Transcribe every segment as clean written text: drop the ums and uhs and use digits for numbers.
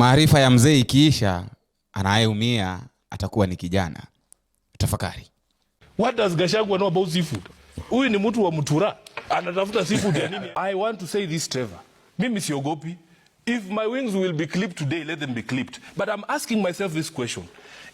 Maarifa ya mzee ikiisha, anayeumia atakuwa ni kijana. Tafakari. What does Gachagua know about seafood? Huyu ni mtu wa Mutura, anatafuta seafood ya nini? I want to say this, Trevor. Mimi siogopi. If my wings will be clipped today, let them be clipped. But I'm asking myself this question.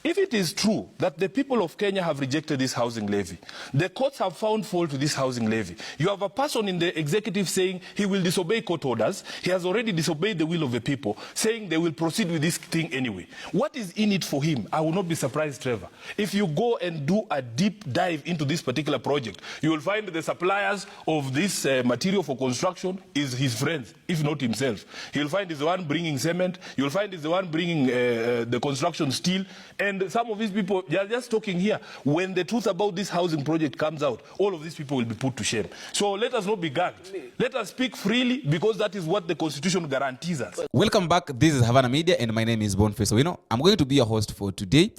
If it is true that the people of Kenya have rejected this housing levy, the courts have found fault with this housing levy, you have a person in the executive saying he will disobey court orders, he has already disobeyed the will of the people, saying they will proceed with this thing anyway. What is in it for him? I will not be surprised, Trevor. If you go and do a deep dive into this particular project, you will find the suppliers of this material for construction is his friends, if not himself. You'll find he's the one bringing cement, you'll find he's the one bringing the construction steel, and some of these people, they are just talking here. When the truth about this housing project comes out, all of these people will be put to shame. So let us not be gagged. Let us speak freely, because that is what the Constitution guarantees us. Welcome back. This is Havana Media, and my name is Boniface. So, I'm going to be your host for today.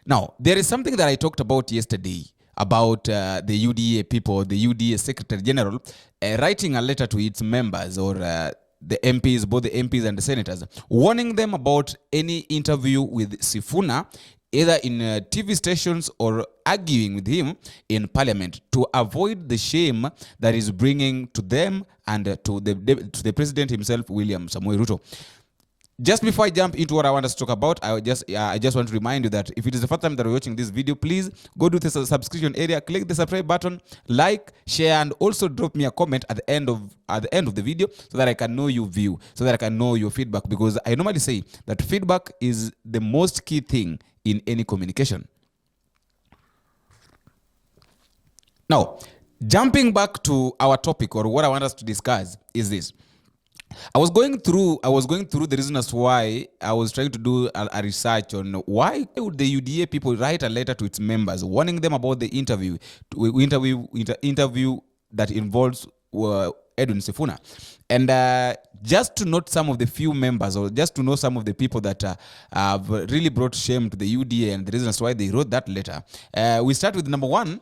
Now, there is something that I talked about yesterday about the UDA people, the UDA Secretary General, writing a letter to its members, or the MPs, both the MPs and the senators, warning them about any interview with Sifuna, either in TV stations or arguing with him in parliament, to avoid the shame that is bringing to them and to the president himself, William Samoei Ruto. Just before I jump into what I want us to talk about, I just want to remind you that if it is the first time that you're watching this video, please go to the subscription area, click the subscribe button, like, share, and also drop me a comment at the end of the video, so that I can know your view, so that I can know your feedback, because I normally say that feedback is the most key thing in any communication. Now, jumping back to our topic, or what I want us to discuss, is this. I was going through the reasons why I was trying to do a research on why would the UDA people write a letter to its members warning them about the interview that involves Edwin Sifuna. And just to note some of the few members, or just to know some of the people that have really brought shame to the UDA and the reasons why they wrote that letter, we start with number one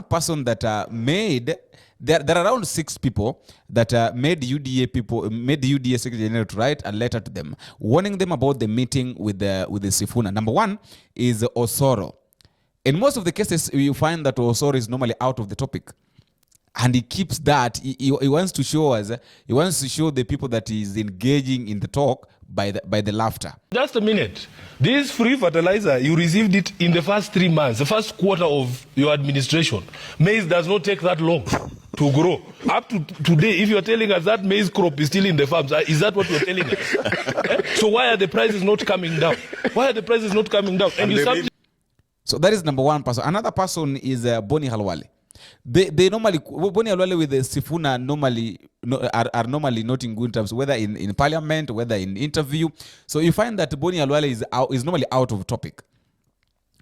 person that made. There are around 6 people that made the UDA Secretary General to write a letter to them, warning them about the meeting with the Sifuna. Number 1 is Osoro. In most of the cases, you find that Osoro is normally out of the topic, and he keeps that. He wants to show us. He wants to show the people that he is engaging in the talk by the laughter. Just a minute. This free fertilizer, you received it in the first 3 months, the first quarter of your administration. Maize does not take that long to grow. Up to today, if you're telling us that maize crop is still in the farms, is that what you're telling us? So why are the prices not coming down? Why are the prices not coming down? And so that is number 1 person. Another person is Boni Halwale. They normally, Boni Halwale with the Sifuna are normally not in good terms, whether in parliament, whether in interview. So you find that Boni Halwale is normally out of topic.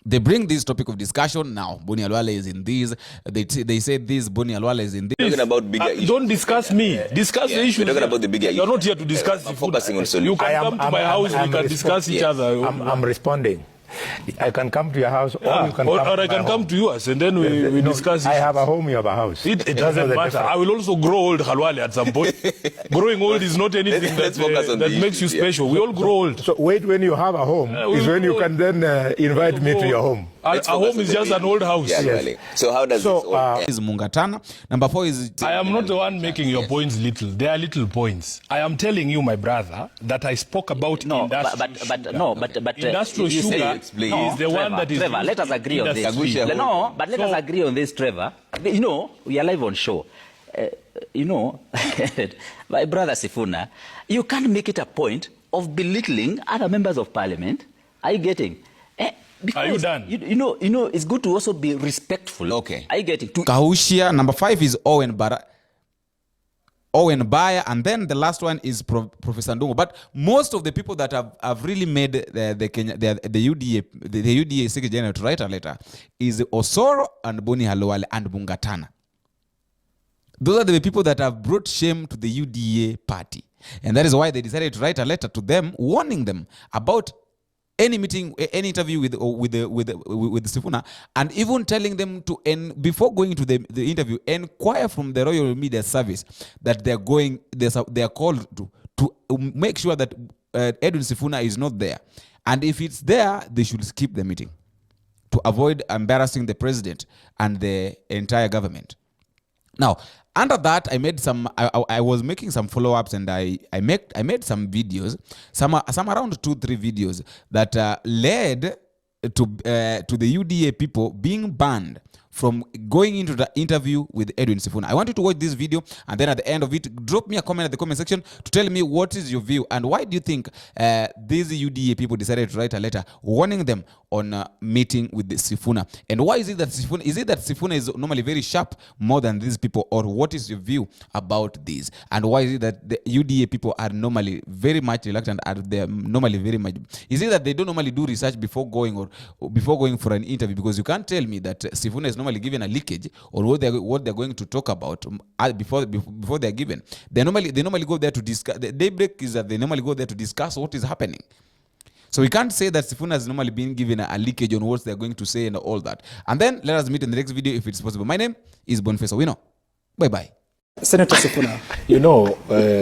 They bring this topic of discussion now. Boni Halwale is in this. They say this. Boni Halwale is in this. Talking about bigger issues. Don't discuss me. Discuss the issues. We're talking about the bigger issues. You're not here to discuss. Focusing on solutions. You can come to my house. We can discuss each other. I'm responding. I can come to your house, or you can or I can come to yours, and then we discuss it. I have a home, you have a house. It doesn't matter. I will also grow old, Halwale, at some point. Growing old is not anything that makes you special. We all grow old. So wait, when you have a home, is when you can then invite me to your home. A home is just an old house. Yeah, yes. So how does this is Mungatana. Number 4 is... I am not the one making your points little. They are little points. I am telling you, my brother, that I spoke about industrial sugar is the one that is... Trevor, let us agree on this. No, but let us agree on this, Trevor. We are live on show. My brother Sifuna, you can't make it a point of belittling other members of parliament. Are you getting? Because, are you done? It's good to also be respectful. Okay. I get it. Kahushia. Number 5 is Owen Baya, and then the last one is Professor Ndungu. But most of the people that have really made the UDA Secretary General to write a letter is Osoro and Boni Halwale and Mungatana. Those are the people that have brought shame to the UDA party, and that is why they decided to write a letter to them, warning them about any meeting, any interview with Sifuna, and even telling them to, before going to the interview, inquire from the Royal Media Service that they are called to make sure that Edwin Sifuna is not there. And if it's there, they should skip the meeting to avoid embarrassing the president and the entire government. Now, under that, I made some. I was making some follow-ups, and I made some videos, some around 2-3 videos that led to the UDA people being banned from going into the interview with Edwin Sifuna. I want you to watch this video, and then at the end of it, drop me a comment at the comment section to tell me what is your view and why do you think these UDA people decided to write a letter warning them on meeting with the Sifuna. And why is it that Sifuna is normally very sharp more than these people, or what is your view about this? And why is it that the UDA people are normally very much reluctant, are they normally very much, is it that they don't normally do research before going for an interview? Because you can't tell me that Sifuna is normally given a leakage or what they're going to talk about before they're given. They normally go there to discuss. The daybreak is that they normally go there to discuss what is happening. So we can't say that Sifuna has normally been given a leakage on what they're going to say and all that. And then let us meet in the next video if it's possible. My name is Boniface Owino. Bye-bye. Senator Sifuna. You know,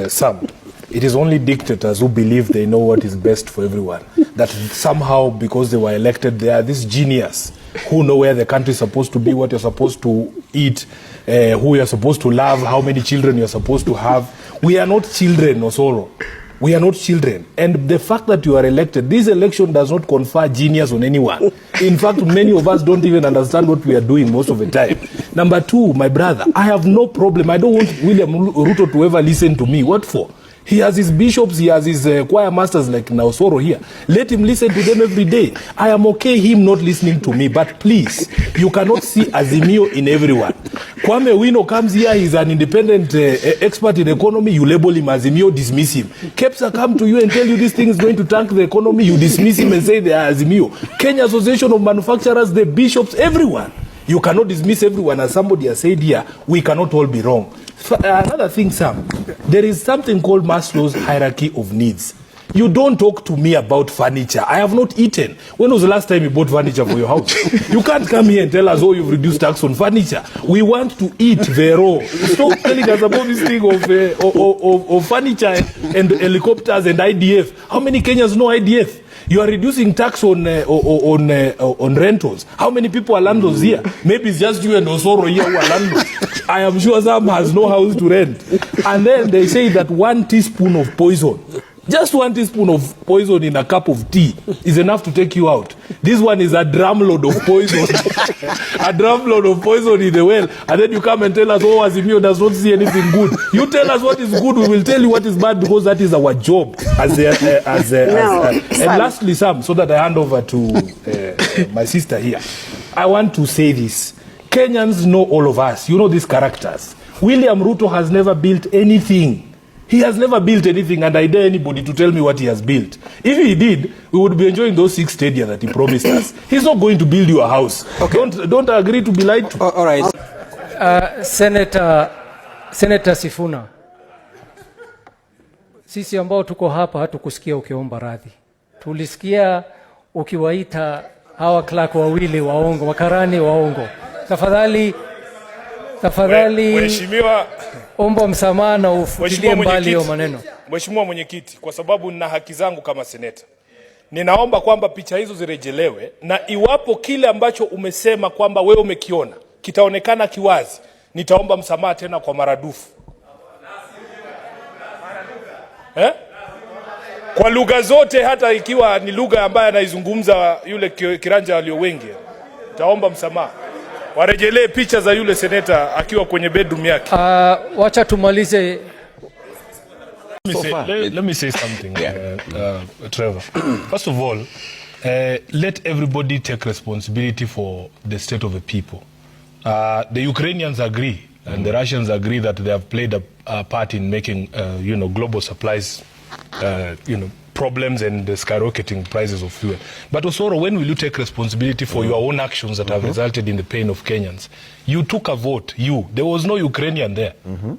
Sam, it is only dictators who believe they know what is best for everyone. That somehow, because they were elected, they are this genius who know where the country is supposed to be, what you're supposed to eat, who you're supposed to love, how many children you're supposed to have. We are not children, Osoro. We are not children. And the fact that you are elected, this election does not confer genius on anyone. In fact, many of us don't even understand what we are doing most of the time. Number two, my brother, I have no problem. I don't want William Ruto to ever listen to me. What for? He has his bishops, he has his choir masters like Naosoro here. Let him listen to them every day. I am okay him not listening to me, but please, you cannot see Azimio in everyone. Kwame Wino comes here, he's an independent expert in economy, you label him Azimio, dismiss him. Kepsa come to you and tell you this thing is going to tank the economy, you dismiss him and say they are Azimio. Kenya Association of Manufacturers, the bishops, everyone. You cannot dismiss everyone. As somebody has said here, we cannot all be wrong. Another thing, Sam, there is something called Maslow's hierarchy of needs. You don't talk to me about furniture. I have not eaten. When was the last time you bought furniture for your house? You can't come here and tell us, oh, you've reduced tax on furniture. We want to eat Vero. Stop telling us about this thing of furniture and helicopters and IDF. How many Kenyans know IDF? You are reducing tax on rentals. How many people are landlords here? Maybe it's just you and Osoro here who are landlords. I am sure some has no house to rent. And then they say that 1 teaspoon of poison, just 1 teaspoon of poison in a cup of tea is enough to take you out. This one is a drumload of poison. A drumload of poison in the well. And then you come and tell us, oh, Azimio does not see anything good. You tell us what is good, we will tell you what is bad, because that is our job. And lastly, Sam, so that I hand over to my sister here, I want to say this. Kenyans know all of us. You know these characters. William Ruto has never built anything. He has never built anything, and I dare anybody to tell me what he has built. If he did, we would be enjoying those 6 stadia that he promised us. He's not going to build you a house. Okay. Don't agree to be lied to. All right. Senator Sifuna, sisi ambao tuko hapa hatukusikia ukiomba radhi. Tulisikia ukiwaita hawa clerk wawili waongo, makarani waongo. Tafadhali Mheshimiwa, omba msamaha na ufutilie mbali hiyo maneno. Mheshimiwa Mwenyekiti, kwa sababu nina haki zangu kama seneta, ninaomba kwamba picha hizo zirejelewe, na iwapo kile ambacho umesema kwamba wewe umekiona kitaonekana kiwazi, nitaomba msamaha tena kwa maradufu. Kwa lugha zote, hata ikiwa ni lugha ambayo anaizungumza yule kiranja walio wengi, nitaomba msamaha. Warejelee picha za yule seneta akiwa kwenye bedroom yake. Wacha tumalize. Let me say something, Trevor. First of all, let everybody take responsibility for the state of the people. The Ukrainians agree, and the Russians agree that they have played a part in making, global supplies, problems and the skyrocketing prices of fuel. But also, when will you take responsibility for your own actions that have resulted in the pain of Kenyans? You took a vote, there was no Ukrainian there.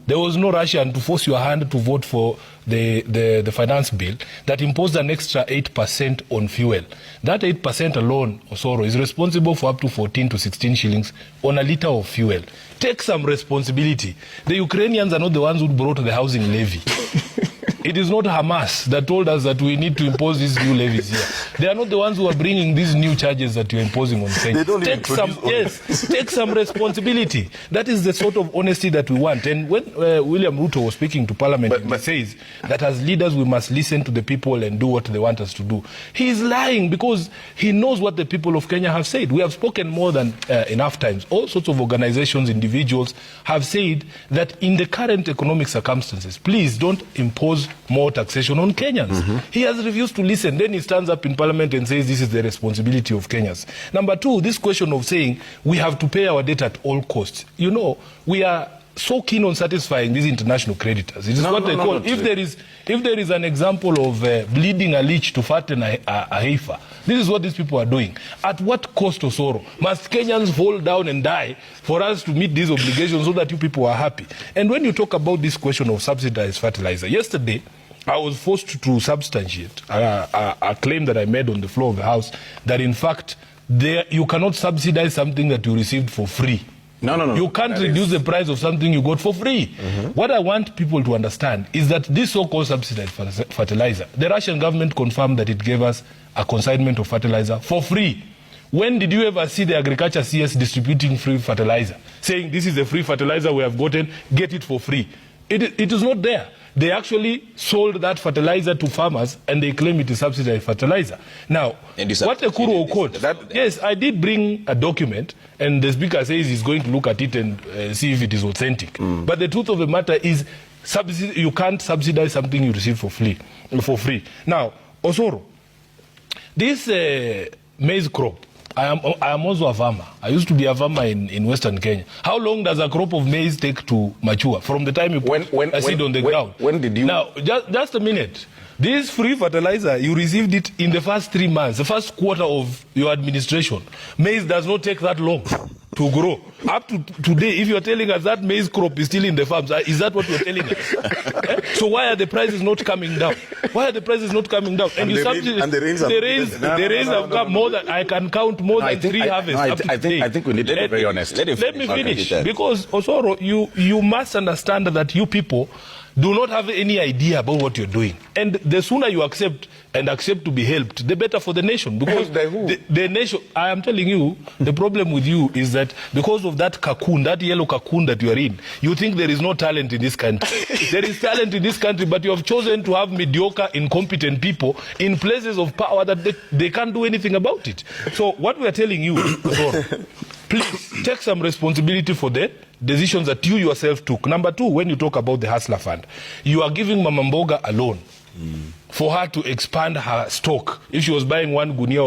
There was no Russian to force your hand to vote for the finance bill that imposed an extra 8% on fuel. That 8% alone, Osoro, is responsible for up to 14 to 16 shillings on a liter of fuel. Take some responsibility. The Ukrainians are not the ones who brought the housing levy. It is not Hamas that told us that we need to impose these new levies here. They are not the ones who are bringing these new charges that you're imposing on Kenya. Take some responsibility. That is the sort of honesty that we want. And when William Ruto was speaking to Parliament, he says that as leaders we must listen to the people and do what they want us to do. He is lying because he knows what the people of Kenya have said. We have spoken more than enough times. All sorts of organizations, individuals have said that in the current economic circumstances, please don't impose more taxation on Kenyans. He has refused to listen. Then he stands up in Parliament and says this is the responsibility of Kenyans. Number two, this question of saying we have to pay our debt at all costs. You know, we are so keen on satisfying these international creditors. It is what they call, if there is an example of bleeding a leech to fatten a heifer, this is what these people are doing. At what cost or sorrow must Kenyans fall down and die for us to meet these obligations so that you people are happy? And when you talk about this question of subsidized fertilizer, yesterday I was forced to substantiate a claim that I made on the floor of the House that in fact you cannot subsidize something that you received for free. No. You can't reduce the price of something you got for free. What I want people to understand is that this so-called subsidized fertilizer, the Russian government confirmed that it gave us a consignment of fertilizer for free. When did you ever see the agriculture CS distributing free fertilizer, saying this is the free fertilizer we have gotten, get it for free? It is not there. They actually sold that fertilizer to farmers and they claim it is subsidized fertilizer. Now, what Ekuru Okot, yes, I did bring a document and the speaker says he's going to look at it and see if it is authentic. But the truth of the matter is you can't subsidize something you receive for free. Now, Osoro, this maize crop, I am also a farmer. I used to be a farmer in Western Kenya. How long does a crop of maize take to mature from the time you put a seed on the ground? When did you... Now, just a minute. This free fertilizer, you received it in the first 3 months, the first quarter of your administration. Maize does not take that long to grow. Up to today, if you're telling us that maize crop is still in the farms, is that what you're telling us? So why are the prices not coming down? Why are the prices not coming down? And the rains have come more than, I can count more than 3 harvests up to today. I think we need to be very honest. Let me finish. Because, Osoro, you must understand that you people do not have any idea about what you're doing. And the sooner you accept to be helped, the better for the nation. Because the nation, I am telling you, the problem with you is that because of that cocoon, that yellow cocoon that you are in, you think there is no talent in this country. There is talent in this country, but you have chosen to have mediocre, incompetent people in places of power that they can't do anything about it. So what we are telling you, please take some responsibility for the decisions that you yourself took. Number two, when you talk about the Hustler Fund, you are giving Mama Mboga a loan for her to expand her stock. If she was buying 1 gunia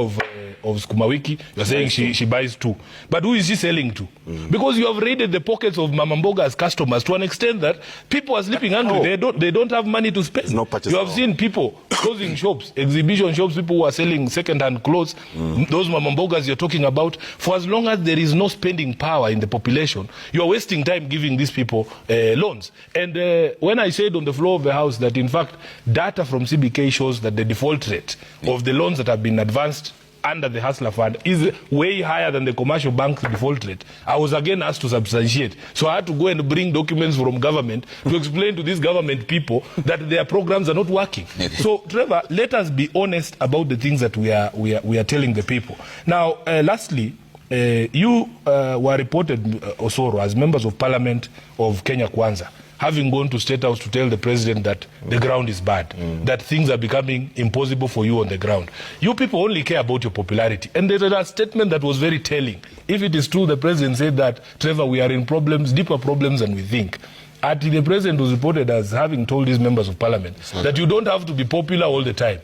of sukuma wiki, you're saying she buys 2. But who is she selling to? Because you have raided the pockets of Mama Mboga's customers to an extent that people are sleeping hungry. They don't have money to spend. You have seen people closing shops, exhibition shops, people who are selling second-hand clothes. Those Mama Mbogas you're talking about. For as long as there is no spending power in the population, you are wasting time giving these people loans. And when I said on the floor of the House that in fact data from CBK shows that the default rate of the loans that have been advanced under the Hustler Fund is way higher than the commercial bank's default rate, I was again asked to substantiate. So I had to go and bring documents from government to explain to these government people that their programs are not working. So, Trevor, let us be honest about the things that we are telling the people. Now, lastly, you were reported, Osoro, as members of Parliament of Kenya Kwanza, having gone to State House to tell the president that the ground is bad, that things are becoming impossible for you on the ground. You people only care about your popularity. And there is a statement that was very telling. If it is true, the president said that, Trevor, we are in problems, deeper problems than we think. The president was reported as having told his members of Parliament that you don't have to be popular all the time.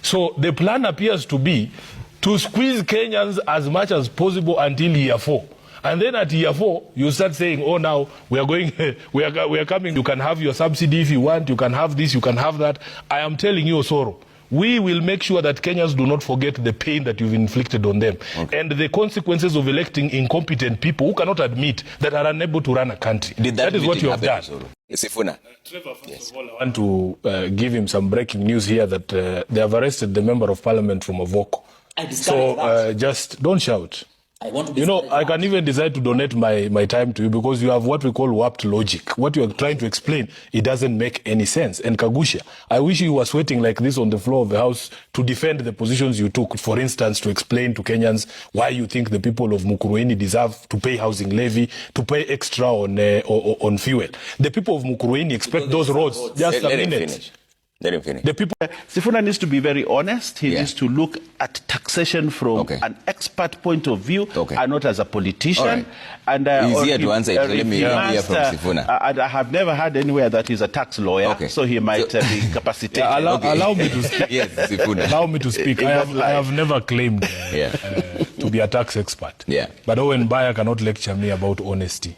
So the plan appears to be to squeeze Kenyans as much as possible until year 4. And then at year 4, you start saying, oh, now we are going, we are coming, you can have your subsidy if you want, you can have this, you can have that. I am telling you, Osoro, we will make sure that Kenyans do not forget the pain that you've inflicted on them. And the consequences of electing incompetent people who cannot admit that are unable to run a country. That is what you have done. Sifuna. Trevor, first of all, I want to give him some breaking news here that they have arrested the member of parliament from Ovoko. So just don't shout. I want to You know, I can even decide to donate my time to you because you have what we call warped logic. What you are trying to explain, it doesn't make any sense. And Kagusha, I wish you were sweating like this on the floor of the House to defend the positions you took, for instance, to explain to Kenyans why you think the people of Mukurweini deserve to pay housing levy, to pay extra on fuel. The people of Mukurweini expect those roads. Just a minute. Let him finish. The people. Sifuna needs to be very honest. He needs to look at taxation from an expert point of view and not as a politician. Right. And he's here to answer it. Let me hear from Sifuna. I have never heard anywhere that he's a tax lawyer, so he might be capacitated. Allow me to speak. Yes, Sifuna. Allow me to speak. I have never claimed to be a tax expert. But Owen Baya cannot lecture me about honesty.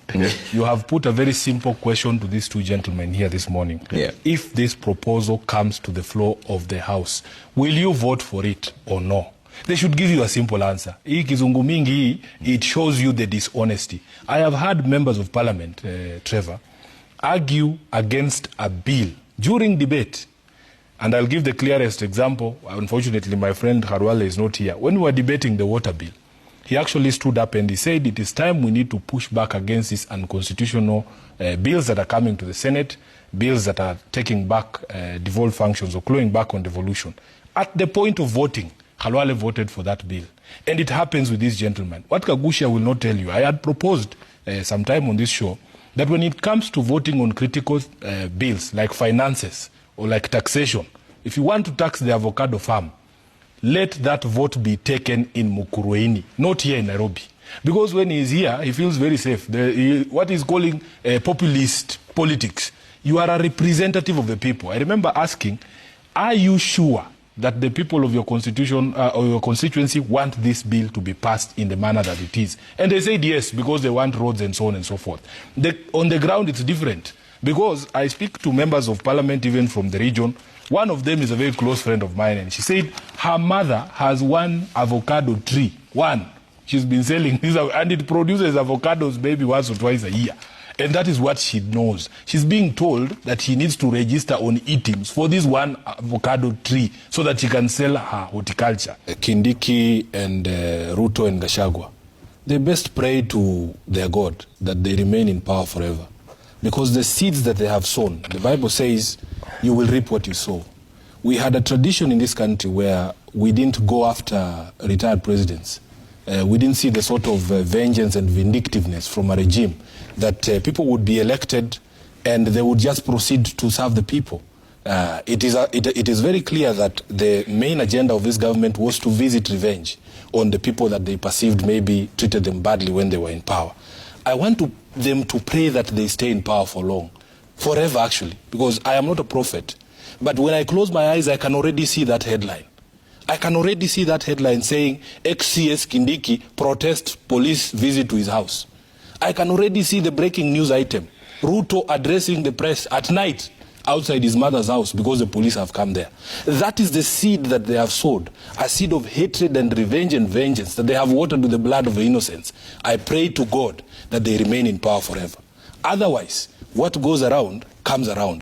You have put a very simple question to these two gentlemen here this morning. If this proposal comes to the floor of the House, will you vote for it or no? They should give you a simple answer. Hii kizungu mingi, it shows you the dishonesty. I have heard members of parliament, Trevor, argue against a bill during debate. And I'll give the clearest example. Unfortunately, my friend Harwale is not here. When we were debating the water bill, he actually stood up and he said it is time we need to push back against these unconstitutional bills that are coming to the Senate, bills that are taking back devolved functions or clawing back on devolution. At the point of voting, Khalwale voted for that bill. And it happens with this gentleman. What Kagusha will not tell you, I had proposed sometime on this show that when it comes to voting on critical bills like finances or like taxation, if you want to tax the avocado farm, let that vote be taken in Mukurweini, not here in Nairobi. Because when he's here, he feels very safe. What he's calling populist politics. You are a representative of the people. I remember asking, are you sure that the people of your constitution or your constituency want this bill to be passed in the manner that it is? And they said yes, because they want roads and so on and so forth. On the ground, it's different. Because I speak to members of parliament, even from the region. One of them is a very close friend of mine, and she said her mother has one avocado tree. One. She's been selling these, and it produces avocados maybe once or twice a year. And that is what she knows. She's being told that she needs to register on e-teams for this one avocado tree so that she can sell her horticulture. Kindiki and Ruto and Gachagua, they best pray to their God that they remain in power forever. Because the seeds that they have sown, the Bible says, you will reap what you sow. We had a tradition in this country where we didn't go after retired presidents. We didn't see the sort of vengeance and vindictiveness from a regime that people would be elected and they would just proceed to serve the people. It is very clear that the main agenda of this government was to visit revenge on the people that they perceived maybe treated them badly when they were in power. I want them to pray that they stay in power for long, forever actually, because I am not a prophet. But when I close my eyes, I can already see that headline. I can already see that headline saying, ex-CS Kindiki protest police visit to his house. I can already see the breaking news item. Ruto addressing the press at night outside his mother's house because the police have come there. That is the seed that they have sowed, a seed of hatred and revenge and vengeance that they have watered with the blood of the innocents. I pray to God that they remain in power forever. Otherwise, what goes around comes around.